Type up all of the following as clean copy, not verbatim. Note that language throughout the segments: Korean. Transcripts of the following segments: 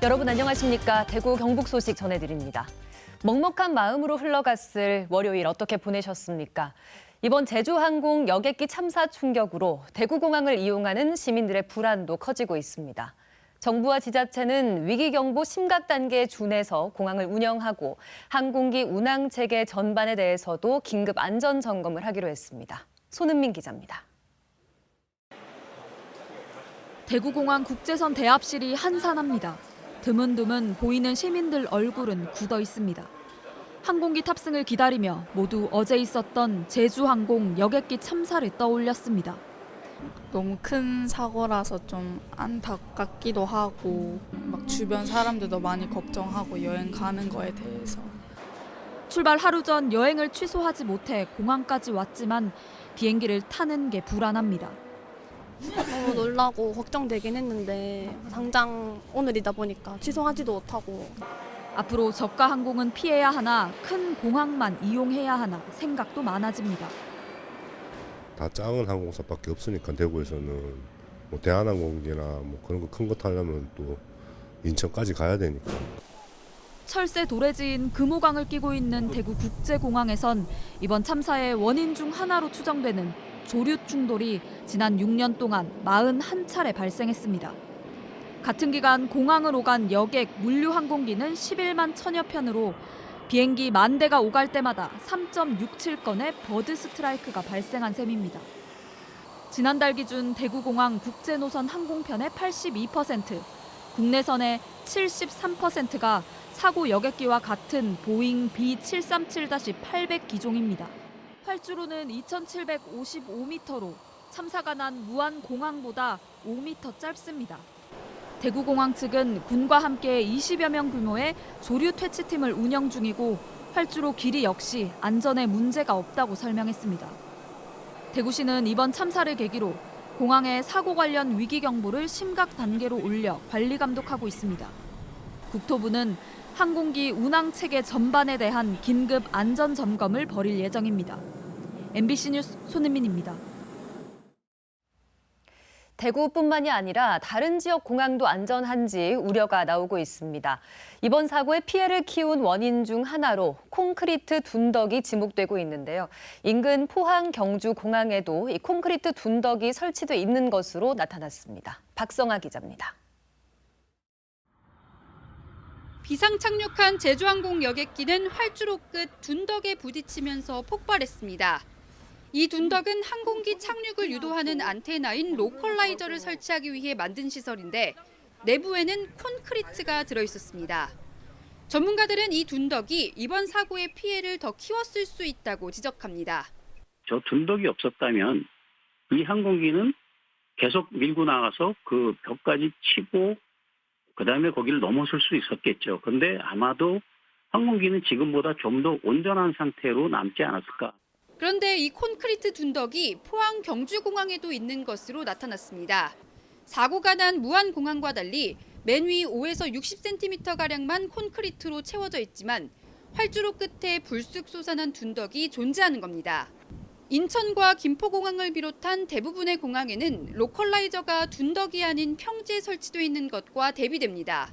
여러분 안녕하십니까? 대구 경북 소식 전해드립니다. 먹먹한 마음으로 흘러갔을 월요일 어떻게 보내셨습니까? 이번 제주항공 여객기 참사 충격으로 대구공항을 이용하는 시민들의 불안도 커지고 있습니다. 정부와 지자체는 위기경보 심각 단계에 준해서 공항을 운영하고 항공기 운항 체계 전반에 대해서도 긴급 안전 점검을 하기로 했습니다. 손은민 기자입니다. 대구공항 국제선 대합실이 한산합니다. 드문드문 보이는 시민들 얼굴은 굳어 있습니다. 항공기 탑승을 기다리며 모두 어제 있었던 제주항공 여객기 참사를 떠올렸습니다. 너무 큰 사고라서 좀 안타깝기도 하고 막 주변 사람들도 많이 걱정하고 여행 가는 거에 대해서. 출발 하루 전 여행을 취소하지 못해 공항까지 왔지만 비행기를 타는 게 불안합니다. 너무 놀라고 걱정되긴 했는데 당장 오늘이다 보니까 취소하지도 못하고. 앞으로 저가 항공은 피해야 하나 큰 공항만 이용해야 하나 생각도 많아집니다. 다 작은 항공사밖에 없으니까 대구에서는 뭐 대한항공이나 뭐 그런 거 큰 거 타려면 또 인천까지 가야 되니까. 철새 도래지인 금호강을 끼고 있는 대구 국제공항에선 이번 참사의 원인 중 하나로 추정되는 조류 충돌이 지난 6년 동안 41차례 발생했습니다. 같은 기간 공항을 오간 여객 물류 항공기는 11만 천여 편으로 비행기 10,000대가 오갈 때마다 3.67건의 버드 스트라이크가 발생한 셈입니다. 지난달 기준 대구공항 국제노선 항공편의 82%, 국내선의 73%가 사고 여객기와 같은 보잉 B737-800 기종입니다. 활주로는 2,755m로 참사가 난 무안공항보다 5m 짧습니다. 대구공항 측은 군과 함께 20여 명 규모의 조류 퇴치팀을 운영 중이고 활주로 길이 역시 안전에 문제가 없다고 설명했습니다. 대구시는 이번 참사를 계기로 공항의 사고 관련 위기 경보를 심각 단계로 올려 관리 감독하고 있습니다. 국토부는 항공기 운항 체계 전반에 대한 긴급 안전 점검을 벌일 예정입니다. MBC 뉴스 손은민입니다. 대구뿐만이 아니라 다른 지역 공항도 안전한지 우려가 나오고 있습니다. 이번 사고의 피해를 키운 원인 중 하나로 콘크리트 둔덕이 지목되고 있는데요. 인근 포항 경주 공항에도 이 콘크리트 둔덕이 설치돼 있는 것으로 나타났습니다. 박성아 기자입니다. 비상 착륙한 제주항공 여객기는 활주로 끝 둔덕에 부딪히면서 폭발했습니다. 이 둔덕은 항공기 착륙을 유도하는 안테나인 로컬라이저를 설치하기 위해 만든 시설인데 내부에는 콘크리트가 들어있었습니다. 전문가들은 이 둔덕이 이번 사고의 피해를 더 키웠을 수 있다고 지적합니다. 저 둔덕이 없었다면 이 항공기는 계속 밀고 나가서 그 벽까지 치고 그다음에 거기를 넘어설 수 있었겠죠. 그런데 아마도 항공기는 지금보다 좀 더 온전한 상태로 남지 않았을까. 그런데 이 콘크리트 둔덕이 포항 경주공항에도 있는 것으로 나타났습니다. 사고가 난 무안공항과 달리 맨 위 5에서 60cm가량만 콘크리트로 채워져 있지만 활주로 끝에 불쑥 솟아난 둔덕이 존재하는 겁니다. 인천과 김포공항을 비롯한 대부분의 공항에는 로컬라이저가 둔덕이 아닌 평지에 설치되어 있는 것과 대비됩니다.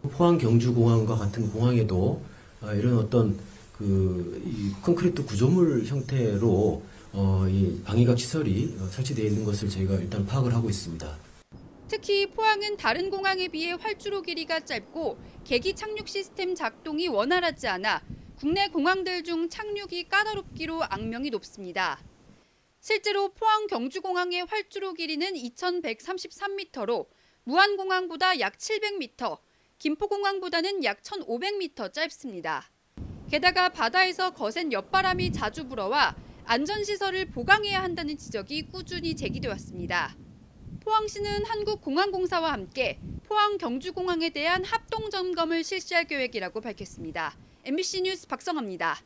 포항 경주공항과 같은 공항에도 이런 어떤 이 콘크리트 구조물 형태로 이 방위각 시설이 설치되어 있는 것을 저희가 일단 파악을 하고 있습니다. 특히 포항은 다른 공항에 비해 활주로 길이가 짧고 계기 착륙 시스템 작동이 원활하지 않아 국내 공항들 중 착륙이 까다롭기로 악명이 높습니다. 실제로 포항 경주공항의 활주로 길이는 2,133m로 무안공항보다 약 700m, 김포공항보다는 약 1,500m 짧습니다. 게다가 바다에서 거센 옆바람이 자주 불어와 안전시설을 보강해야 한다는 지적이 꾸준히 제기돼 왔습니다. 포항시는 한국공항공사와 함께 포항 경주공항에 대한 합동점검을 실시할 계획이라고 밝혔습니다. MBC 뉴스 박성아입니다.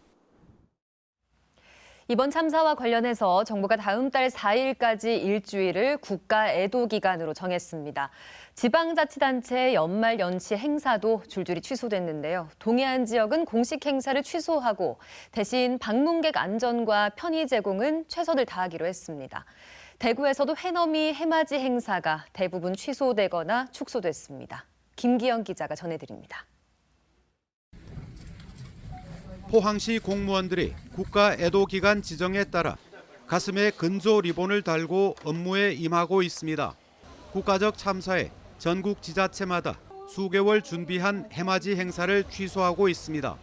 이번 참사와 관련해서 정부가 다음 달 4일까지 일주일을 국가 애도 기간으로 정했습니다. 지방자치단체의 연말 연시 행사도 줄줄이 취소됐는데요. 동해안 지역은 공식 행사를 취소하고 대신 방문객 안전과 편의 제공은 최선을 다하기로 했습니다. 대구에서도 해넘이 해맞이 행사가 대부분 취소되거나 축소됐습니다. 김기영 기자가 전해드립니다. 포항시 공무원들이 국가 애도 기간 지정에 따라 가슴에 건조 리본을 달고 업무에 임하고 있습니다. 국가적 참사에 전국 지자체마다 수개월 준비한 해맞이 행사를 취소하고 있습니다.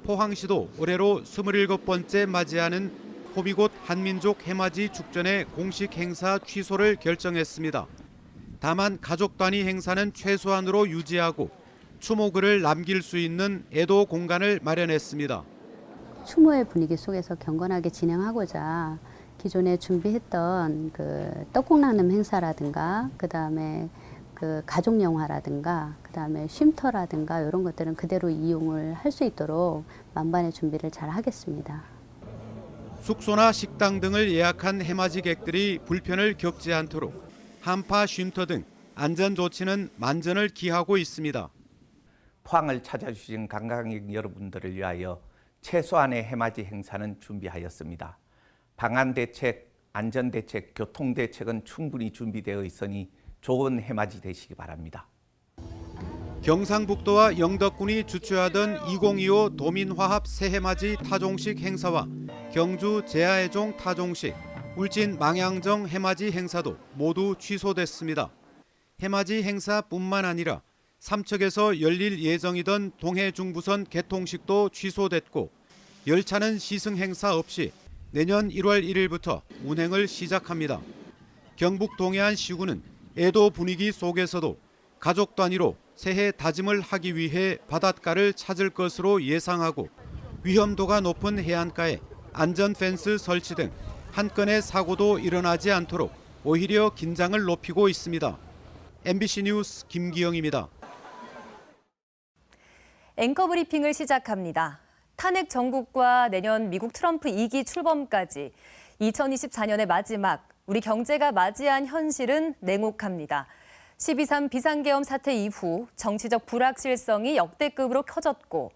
포항시도 올해로 27번째 맞이하는 호미곶 한민족 해맞이 축전의 공식 행사 취소를 결정했습니다. 다만 가족 단위 행사는 최소한으로 유지하고 추모글을 남길 수 있는 애도 공간을 마련했습니다. 추모의 분위기 속에서 경건하게 진행하고자 기존에 준비했던 그 떡국 나눔 행사라든가 그다음에 그 가족 영화라든가 그다음에 쉼터라든가 이런 것들은 그대로 이용을 할 수 있도록 만반의 준비를 잘 하겠습니다. 숙소나 식당 등을 예약한 해맞이객들이 불편을 겪지 않도록 한파 쉼터 등 안전 조치는 만전을 기하고 있습니다. 포항을 찾아주신 관광객 여러분들을 위하여 최소한의 해맞이 행사는 준비하였습니다. 방안 대책, 안전 대책, 교통 대책은 충분히 준비되어 있으니 좋은 해맞이 되시기 바랍니다. 경상북도와 영덕군이 주최하던 2025 도민화합 새해맞이 타종식 행사와 경주 제아해종 타종식, 울진 망향정 해맞이 행사도 모두 취소됐습니다. 해맞이 행사뿐만 아니라 삼척에서 열릴 예정이던 동해중부선 개통식도 취소됐고 열차는 시승 행사 없이 내년 1월 1일부터 운행을 시작합니다. 경북 동해안 시군은 애도 분위기 속에서도 가족 단위로 새해 다짐을 하기 위해 바닷가를 찾을 것으로 예상하고 위험도가 높은 해안가에 안전 펜스 설치 등 한 건의 사고도 일어나지 않도록 오히려 긴장을 높이고 있습니다. MBC 뉴스 김기영입니다. 앵커 브리핑을 시작합니다. 탄핵 정국과 내년 미국 트럼프 2기 출범까지 2024년의 마지막, 우리 경제가 맞이한 현실은 냉혹합니다. 12.3 비상계엄 사태 이후 정치적 불확실성이 역대급으로 커졌고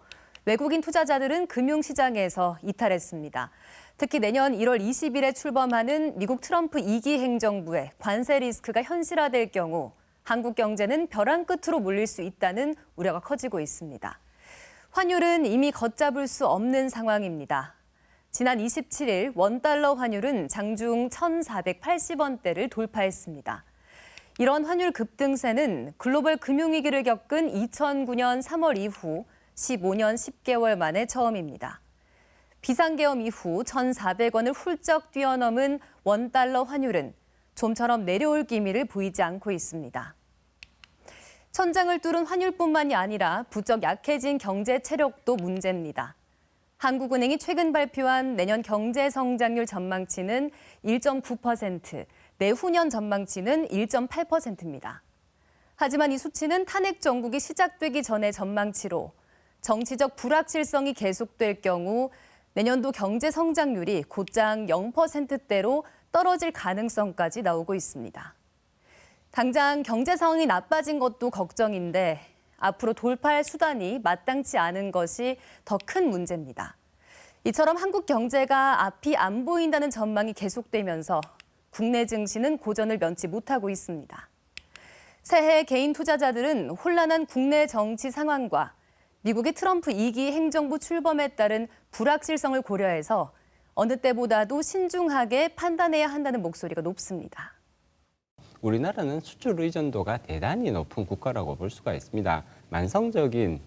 외국인 투자자들은 금융시장에서 이탈했습니다. 특히 내년 1월 20일에 출범하는 미국 트럼프 2기 행정부의 관세 리스크가 현실화될 경우 한국 경제는 벼랑 끝으로 몰릴 수 있다는 우려가 커지고 있습니다. 환율은 이미 걷잡을 수 없는 상황입니다. 지난 27일 원달러 환율은 장중 1,480원대를 돌파했습니다. 이런 환율 급등세는 글로벌 금융위기를 겪은 2009년 3월 이후 15년 10개월 만에 처음입니다. 비상계엄 이후 1,400원을 훌쩍 뛰어넘은 원달러 환율은 좀처럼 내려올 기미를 보이지 않고 있습니다. 천장을 뚫은 환율뿐만이 아니라 부쩍 약해진 경제 체력도 문제입니다. 한국은행이 최근 발표한 내년 경제 성장률 전망치는 1.9%, 내후년 전망치는 1.8%입니다. 하지만 이 수치는 탄핵 정국이 시작되기 전의 전망치로 정치적 불확실성이 계속될 경우 내년도 경제 성장률이 곧장 0%대로 떨어질 가능성까지 나오고 있습니다. 당장 경제 상황이 나빠진 것도 걱정인데 앞으로 돌파할 수단이 마땅치 않은 것이 더 큰 문제입니다. 이처럼 한국 경제가 앞이 안 보인다는 전망이 계속되면서 국내 증시는 고전을 면치 못하고 있습니다. 새해 개인 투자자들은 혼란한 국내 정치 상황과 미국의 트럼프 2기 행정부 출범에 따른 불확실성을 고려해서 어느 때보다도 신중하게 판단해야 한다는 목소리가 높습니다. 우리나라는 수출 의존도가 대단히 높은 국가라고 볼 수가 있습니다. 만성적인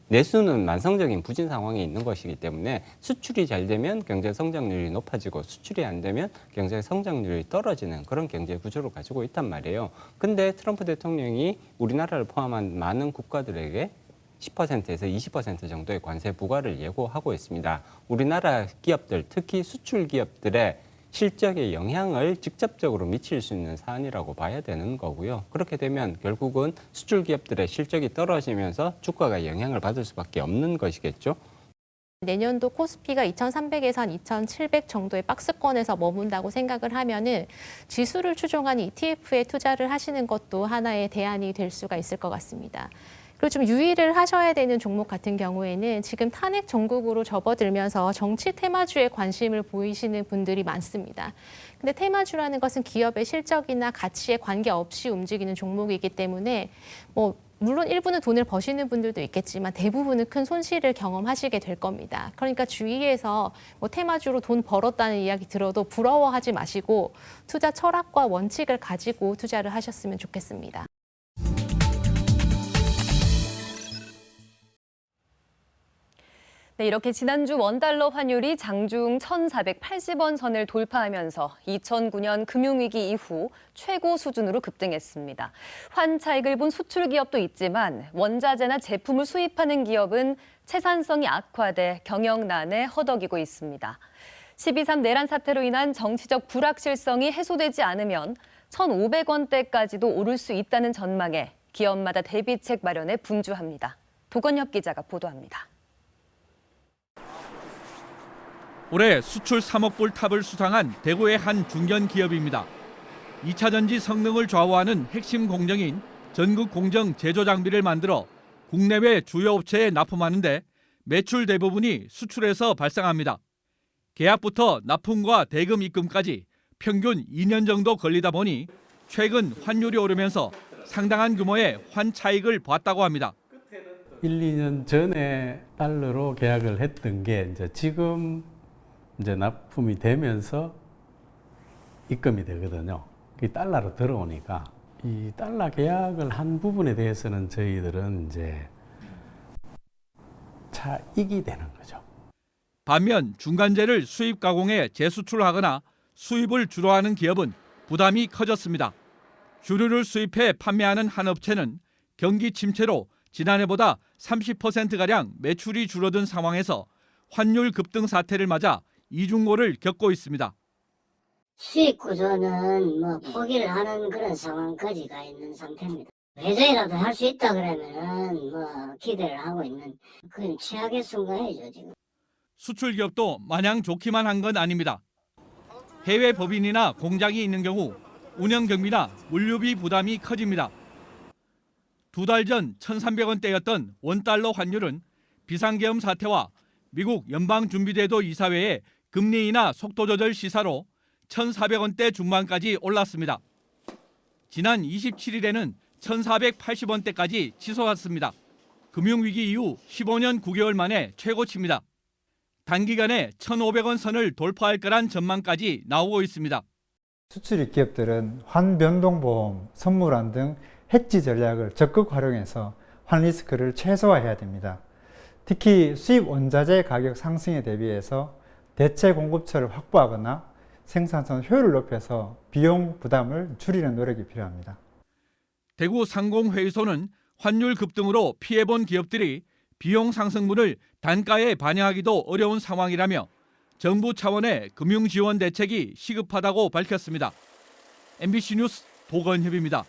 내수는 만성적인 부진 상황에 있는 것이기 때문에 수출이 잘 되면 경제 성장률이 높아지고 수출이 안 되면 경제 성장률이 떨어지는 그런 경제 구조를 가지고 있단 말이에요. 근데 트럼프 대통령이 우리나라를 포함한 많은 국가들에게 10%에서 20% 정도의 관세 부과를 예고하고 있습니다. 우리나라 기업들, 특히 수출 기업들의 실적에 영향을 직접적으로 미칠 수 있는 사안이라고 봐야 되는 거고요. 그렇게 되면 결국은 수출 기업들의 실적이 떨어지면서 주가가 영향을 받을 수밖에 없는 것이겠죠. 내년도 코스피가 2,300에서 한 2,700 정도의 박스권에서 머문다고 생각을 하면은 지수를 추종한 ETF에 투자를 하시는 것도 하나의 대안이 될 수가 있을 것 같습니다. 그리고 좀 유의를 하셔야 되는 종목 같은 경우에는 지금 탄핵 전국으로 접어들면서 정치 테마주에 관심을 보이시는 분들이 많습니다. 근데 테마주라는 것은 기업의 실적이나 가치에 관계없이 움직이는 종목이기 때문에 물론 일부는 돈을 버시는 분들도 있겠지만 대부분은 큰 손실을 경험하시게 될 겁니다. 그러니까 주위에서 테마주로 돈 벌었다는 이야기 들어도 부러워하지 마시고 투자 철학과 원칙을 가지고 투자를 하셨으면 좋겠습니다. 네, 이렇게 지난주 원달러 환율이 장중 1,480원 선을 돌파하면서 2009년 금융위기 이후 최고 수준으로 급등했습니다. 환차익을 본 수출 기업도 있지만 원자재나 제품을 수입하는 기업은 채산성이 악화돼 경영난에 허덕이고 있습니다. 12.3 내란 사태로 인한 정치적 불확실성이 해소되지 않으면 1,500원대까지도 오를 수 있다는 전망에 기업마다 대비책 마련에 분주합니다. 도건엽 기자가 보도합니다. 올해 수출 3억 불 탑을 수상한 대구의 한 중견 기업입니다. 2차 전지 성능을 좌우하는 핵심 공정인 전극 공정 제조 장비를 만들어 국내외 주요 업체에 납품하는데 매출 대부분이 수출에서 발생합니다. 계약부터 납품과 대금 입금까지 평균 2년 정도 걸리다 보니 최근 환율이 오르면서 상당한 규모의 환차익을 봤다고 합니다. 1, 2년 전에 달러로 계약을 했던 게 지금 납품이 되면서 입금이 되거든요. 이 달러로 들어오니까 이 달러 계약을 한 부분에 대해서는 저희들은 차익이 되는 거죠. 반면 중간재를 수입 가공해 재수출하거나 수입을 주로 하는 기업은 부담이 커졌습니다. 주류를 수입해 판매하는 한 업체는 경기 침체로 지난해보다 30%가량 매출이 줄어든 상황에서 환율 급등 사태를 맞아 이중고를 겪고 있습니다. 수익 구조는 포기를 하는 그런 상황까지 가 있는 상태입니다. 회전이라도 할 수 있다 그러면은 기대를 하고 있는 그건 최악의 순간이죠 지금. 수출 기업도 마냥 좋기만 한 건 아닙니다. 해외 법인이나 공장이 있는 경우 운영 경비나 물류비 부담이 커집니다. 2달 전 1,300원대였던 원달러 환율은 비상계엄 사태와 미국 연방준비제도 이사회의 금리 인하 속도 조절 시사로 1,400원대 중반까지 올랐습니다. 지난 27일에는 1,480원대까지 치솟았습니다. 금융위기 이후 15년 9개월 만에 최고치입니다. 단기간에 1,500원 선을 돌파할 거란 전망까지 나오고 있습니다. 수출입 기업들은 환변동보험, 선물환 등 해지 전략을 적극 활용해서 환 리스크를 최소화해야 됩니다. 특히 수입 원자재 가격 상승에 대비해서 대체 공급처를 확보하거나 생산성 효율을 높여서 비용 부담을 줄이는 노력이 필요합니다. 대구 상공회의소는 환율 급등으로 피해본 기업들이 비용 상승분을 단가에 반영하기도 어려운 상황이라며 정부 차원의 금융 지원 대책이 시급하다고 밝혔습니다. MBC 뉴스 도건협입니다.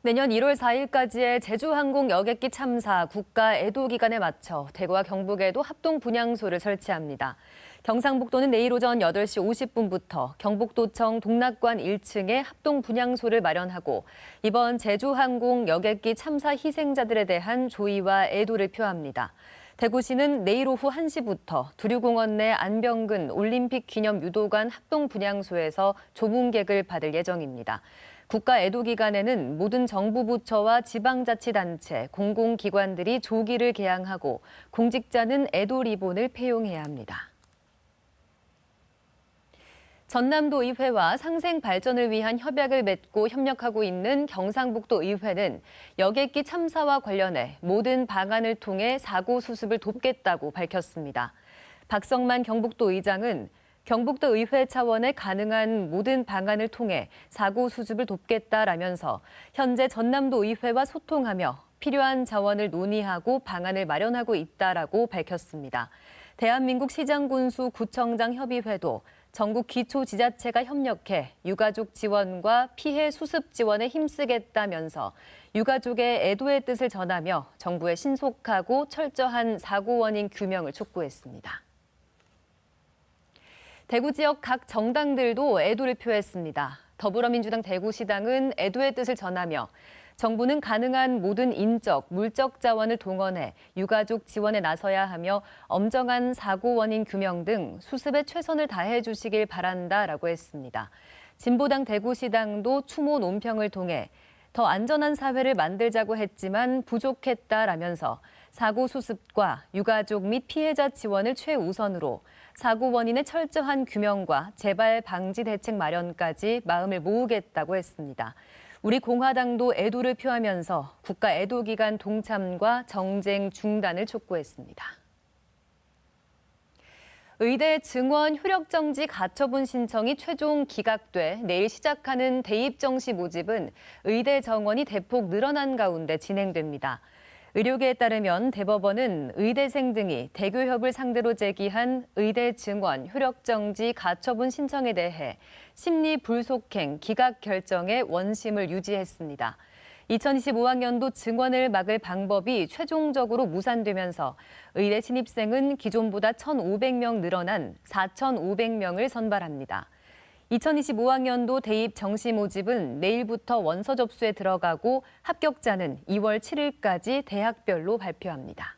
내년 1월 4일까지의 제주항공 여객기 참사 국가 애도 기간에 맞춰 대구와 경북에도 합동 분향소를 설치합니다. 경상북도는 내일 오전 8시 50분부터 경북도청 동락관 1층에 합동 분향소를 마련하고 이번 제주항공 여객기 참사 희생자들에 대한 조의와 애도를 표합니다. 대구시는 내일 오후 1시부터 두류공원 내 안병근 올림픽 기념 유도관 합동 분향소에서 조문객을 받을 예정입니다. 국가 애도 기간에는 모든 정부 부처와 지방자치단체, 공공기관들이 조기를 개항하고 공직자는 애도 리본을 폐용해야 합니다. 전남도 의회와 상생 발전을 위한 협약을 맺고 협력하고 있는 경상북도 의회는 여객기 참사와 관련해 모든 방안을 통해 사고 수습을 돕겠다고 밝혔습니다. 박성만 경북도 의장은 경북도 의회 차원의 가능한 모든 방안을 통해 사고 수습을 돕겠다라면서 현재 전남도 의회와 소통하며 필요한 자원을 논의하고 방안을 마련하고 있다라고 밝혔습니다. 대한민국 시장군수 구청장 협의회도 전국 기초지자체가 협력해 유가족 지원과 피해 수습 지원에 힘쓰겠다면서 유가족의 애도의 뜻을 전하며 정부의 신속하고 철저한 사고 원인 규명을 촉구했습니다. 대구 지역 각 정당들도 애도를 표했습니다. 더불어민주당 대구시당은 애도의 뜻을 전하며 정부는 가능한 모든 인적, 물적 자원을 동원해 유가족 지원에 나서야 하며 엄정한 사고 원인 규명 등 수습에 최선을 다해 주시길 바란다라고 했습니다. 진보당 대구시당도 추모 논평을 통해 더 안전한 사회를 만들자고 했지만 부족했다라면서 사고 수습과 유가족 및 피해자 지원을 최우선으로 사고 원인의 철저한 규명과 재발 방지 대책 마련까지 마음을 모으겠다고 했습니다. 우리 공화당도 애도를 표하면서 국가 애도기간 동참과 정쟁 중단을 촉구했습니다. 의대 증원 효력정지 가처분 신청이 최종 기각돼 내일 시작하는 대입 정시 모집은 의대 정원이 대폭 늘어난 가운데 진행됩니다. 의료계에 따르면 대법원은 의대생 등이 대교협을 상대로 제기한 의대 증원 효력정지 가처분 신청에 대해 심리 불속행 기각 결정에 원심을 유지했습니다. 2025학년도 증원을 막을 방법이 최종적으로 무산되면서 의대 신입생은 기존보다 1,500명 늘어난 4,500명을 선발합니다. 2025학년도 대입 정시 모집은 내일부터 원서 접수에 들어가고 합격자는 2월 7일까지 대학별로 발표합니다.